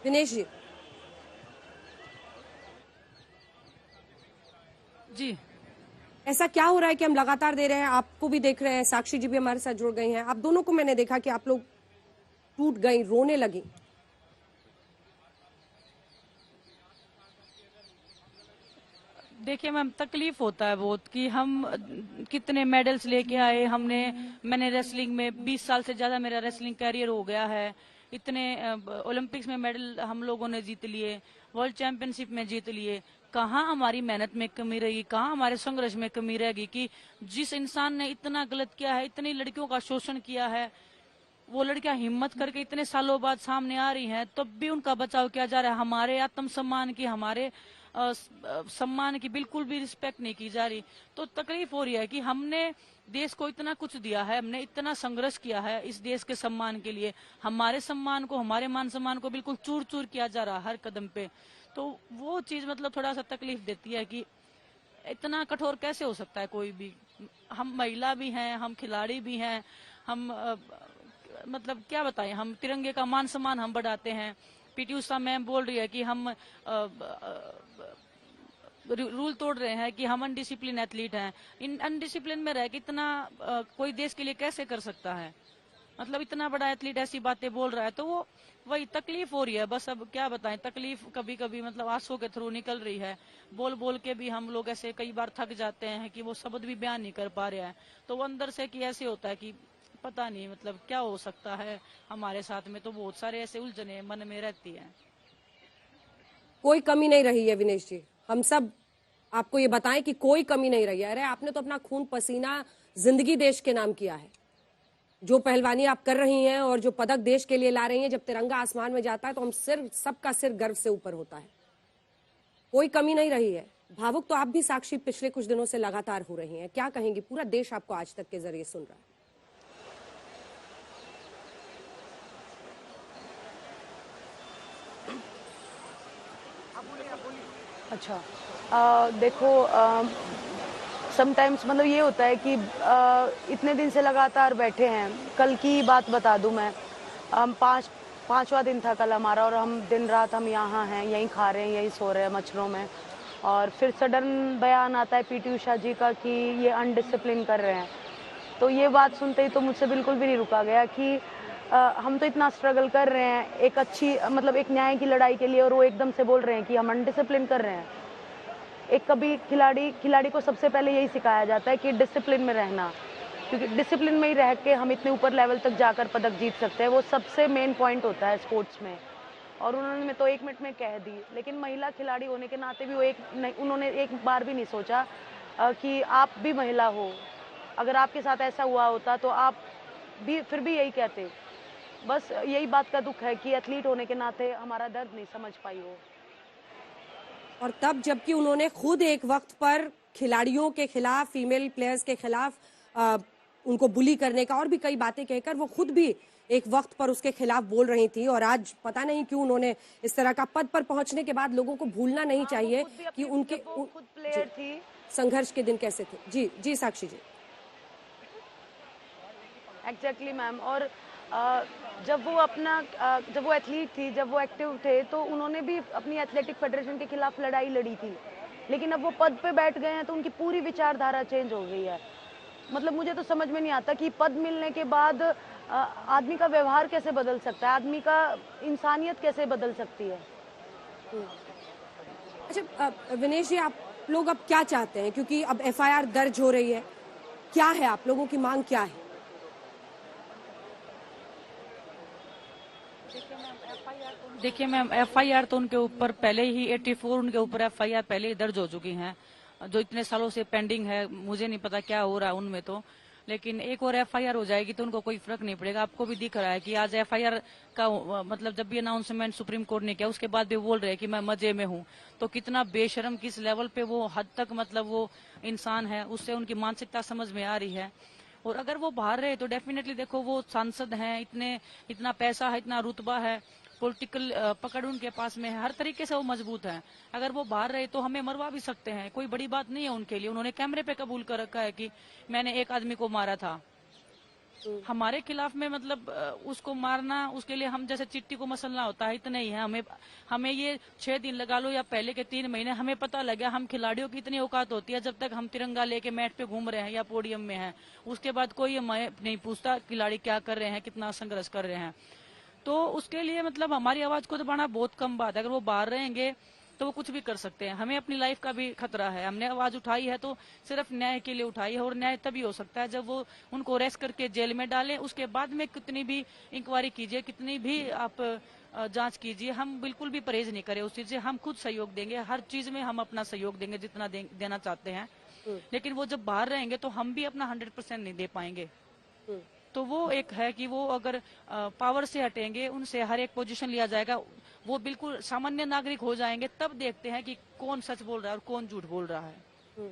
दिनेश जी। जी ऐसा क्या हो रहा है कि हम लगातार दे रहे हैं, आपको भी देख रहे हैं, साक्षी जी भी हमारे साथ जुड़ गई हैं, आप दोनों को मैंने देखा कि आप लोग टूट गई, रोने लगी। देखिए मैम, तकलीफ होता है बहुत कि हम कितने मेडल्स लेके आए। मैंने रेसलिंग में 20 साल से ज्यादा मेरा रेसलिंग कैरियर हो गया है। इतने ओलंपिक्स में मेडल हम लोगों ने जीत लिए, वर्ल्ड चैंपियनशिप में जीत लिए। कहाँ हमारी मेहनत में कमी रहेगी, कहाँ हमारे संघर्ष में कमी रहेगी कि जिस इंसान ने इतना गलत किया है, इतनी लड़कियों का शोषण किया है, वो लड़कियां हिम्मत करके इतने सालों बाद सामने आ रही हैं, तब भी उनका बचाव किया जा रहा है। हमारे आत्मसम्मान की, हमारे सम्मान की बिल्कुल भी रिस्पेक्ट नहीं की जा रही। तो तकलीफ हो रही है कि हमने देश को इतना कुछ दिया है, हमने इतना संघर्ष किया है इस देश के सम्मान के लिए, हमारे सम्मान को, हमारे मान सम्मान को बिल्कुल चूर चूर किया जा रहा है हर कदम पे। तो वो चीज मतलब थोड़ा सा तकलीफ देती है कि इतना कठोर कैसे हो सकता है कोई भी। हम महिला भी हैं, हम खिलाड़ी भी हैं, हम मतलब क्या बताएं, हम तिरंगे का मान सम्मान हम बढ़ाते हैं। पीटी उषा मैम बोल रही है कि हम रूल तोड़ रहे हैं, कि हम अनडिसिप्लिन एथलीट हैं। इन अनडिसिप्लिन में रह के इतना कोई देश के लिए कैसे कर सकता है। मतलब इतना बड़ा एथलीट ऐसी बातें बोल रहा है, तो वो वही तकलीफ हो रही है बस। अब क्या बताएं, तकलीफ कभी कभी मतलब आंसू के थ्रू निकल रही है। बोल बोल के भी हम लोग ऐसे कई बार थक जाते हैं कि वो शब्द भी बयान नहीं कर पा रहे हैं। तो वो अंदर से कि ऐसे होता है कि पता नहीं मतलब क्या हो सकता है हमारे साथ में। तो बहुत सारे ऐसे उलझने मन में रहती है। कोई कमी नहीं रही है विनेश जी, हम सब आपको ये बताएं कि कोई कमी नहीं रही है। अरे आपने तो अपना खून पसीना जिंदगी देश के नाम किया है। जो पहलवानी आप कर रही हैं और जो पदक देश के लिए ला रही हैं, जब तिरंगा आसमान में जाता है तो हम सिर सबका सिर गर्व से ऊपर होता है। कोई कमी नहीं रही है। भावुक तो आप भी साक्षी पिछले कुछ दिनों से लगातार हो रही हैं, क्या कहेंगी? पूरा देश आपको आज तक के जरिए सुन रहा है। अच्छा, देखो, समटाइम्स मतलब ये होता है कि इतने दिन से लगातार बैठे हैं। कल की बात बता दूं मैं, हम पांचवा दिन था कल हमारा, और हम दिन रात हम यहाँ हैं, यहीं खा रहे हैं, यहीं सो रहे हैं मच्छरों में। और फिर सडन बयान आता है पीटी उषा जी का कि ये अनडिसिप्लिन कर रहे हैं। तो ये बात सुनते ही तो मुझसे बिल्कुल भी नहीं रुका गया कि हम तो इतना स्ट्रगल कर रहे हैं एक अच्छी मतलब एक न्याय की लड़ाई के लिए, और वो एकदम से बोल रहे हैं कि हम अनडिसिप्लिन कर रहे हैं। एक कभी खिलाड़ी को सबसे पहले यही सिखाया जाता है कि डिसिप्लिन में रहना, क्योंकि डिसिप्लिन में ही रह के हम इतने ऊपर लेवल तक जाकर पदक जीत सकते हैं। वो सबसे मेन पॉइंट होता है स्पोर्ट्स में। और उन्होंने तो 1 मिनट में कह दी, लेकिन महिला खिलाड़ी होने के नाते भी उन्होंने एक बार भी नहीं सोचा कि आप भी महिला हो। अगर आपके साथ ऐसा हुआ होता तो आप भी फिर भी यही कहते। बस यही बात का दुख है कि एथलीट होने के नाते हमारा दर्द नहीं समझ पाई हो। और तब जबकि उन्होंने खुद एक वक्त पर खिलाड़ियों के खिलाफ, फीमेल प्लेयर्स के खिलाफ उनको बुली करने का और भी कई बातें कहकर वो खुद भी एक वक्त पर उसके खिलाफ बोल रही थी। और आज पता नहीं क्यों उन्होंने इस तरह का पद पर पहुंचने के बाद लोगों को भूलना नहीं चाहिए कि उनके खुद प्लेयर थी। संघर्ष के दिन कैसे थे। जी जी साक्षी जी। Exactly ma'am. और जब वो एथलीट थी, जब वो एक्टिव थे, तो उन्होंने भी अपनी एथलेटिक फेडरेशन के खिलाफ लड़ाई लड़ी थी। लेकिन अब वो पद पे बैठ गए हैं तो उनकी पूरी विचारधारा चेंज हो गई है। मतलब मुझे तो समझ में नहीं आता कि पद मिलने के बाद आदमी का व्यवहार कैसे बदल सकता है, आदमी का इंसानियत कैसे बदल सकती है। अच्छा विनेश जी, आप लोग अब क्या चाहते हैं? क्योंकि अब एफआईआर दर्ज हो रही है, क्या है आप लोगों की मांग, क्या है? देखिए मैम, एफआईआर तो उनके ऊपर पहले ही 84 उनके ऊपर एफआईआर पहले ही दर्ज हो चुकी हैं, जो इतने सालों से पेंडिंग है। मुझे नहीं पता क्या हो रहा है उनमें तो, लेकिन एक और एफआईआर हो जाएगी तो उनको कोई फर्क नहीं पड़ेगा। आपको भी दिख रहा है कि आज एफआईआर का मतलब जब भी अनाउंसमेंट सुप्रीम कोर्ट ने किया उसके बाद भी बोल रहे हैं कि मैं मजे में हूँ। तो कितना बेशरम, किस लेवल पे वो हद तक मतलब वो इंसान है, उससे उनकी मानसिकता समझ में आ रही है। और अगर वो बाहर रहे तो डेफिनेटली देखो, वो सांसद हैं, इतना पैसा है, इतना रुतबा है, पॉलिटिकल पकड़ उनके पास में है, हर तरीके से वो मजबूत है। अगर वो बाहर रहे तो हमें मरवा भी सकते हैं, कोई बड़ी बात नहीं है उनके लिए। उन्होंने कैमरे पे कबूल कर रखा है कि मैंने एक आदमी को मारा था। हमारे खिलाफ में मतलब उसको मारना, उसके लिए हम जैसे चिट्ठी को मसलना होता है इतना ही है। हमें ये 6 दिन लगा लो या पहले के 3 महीने, हमें पता लगा हम खिलाड़ियों की इतनी औकात होती है। जब तक हम तिरंगा लेके मैट पे घूम रहे हैं या पोडियम में हैं, उसके बाद कोई हमें नहीं पूछता खिलाड़ी क्या कर रहे हैं, कितना संघर्ष कर रहे हैं। तो उसके लिए मतलब हमारी आवाज को दबाना बहुत कम बात है। अगर वो बाहर रहेंगे तो वो कुछ भी कर सकते हैं। हमें अपनी लाइफ का भी खतरा है। हमने आवाज उठाई है तो सिर्फ न्याय के लिए उठाई है, और न्याय तभी हो सकता है जब वो उनको अरेस्ट करके जेल में डालें। उसके बाद में कितनी भी इंक्वायरी कीजिए, कितनी भी आप जांच कीजिए, हम बिल्कुल भी परहेज नहीं करें उस चीज से। हम खुद सहयोग देंगे, हर चीज में हम अपना सहयोग देंगे जितना देना चाहते हैं। लेकिन वो जब बाहर रहेंगे तो हम भी अपना 100% नहीं दे पाएंगे। तो वो एक है कि वो अगर पावर से हटेंगे, उनसे हर एक पोजीशन लिया जाएगा, वो बिल्कुल सामान्य नागरिक हो जाएंगे, तब देखते हैं कि कौन सच बोल रहा है और कौन झूठ बोल रहा है।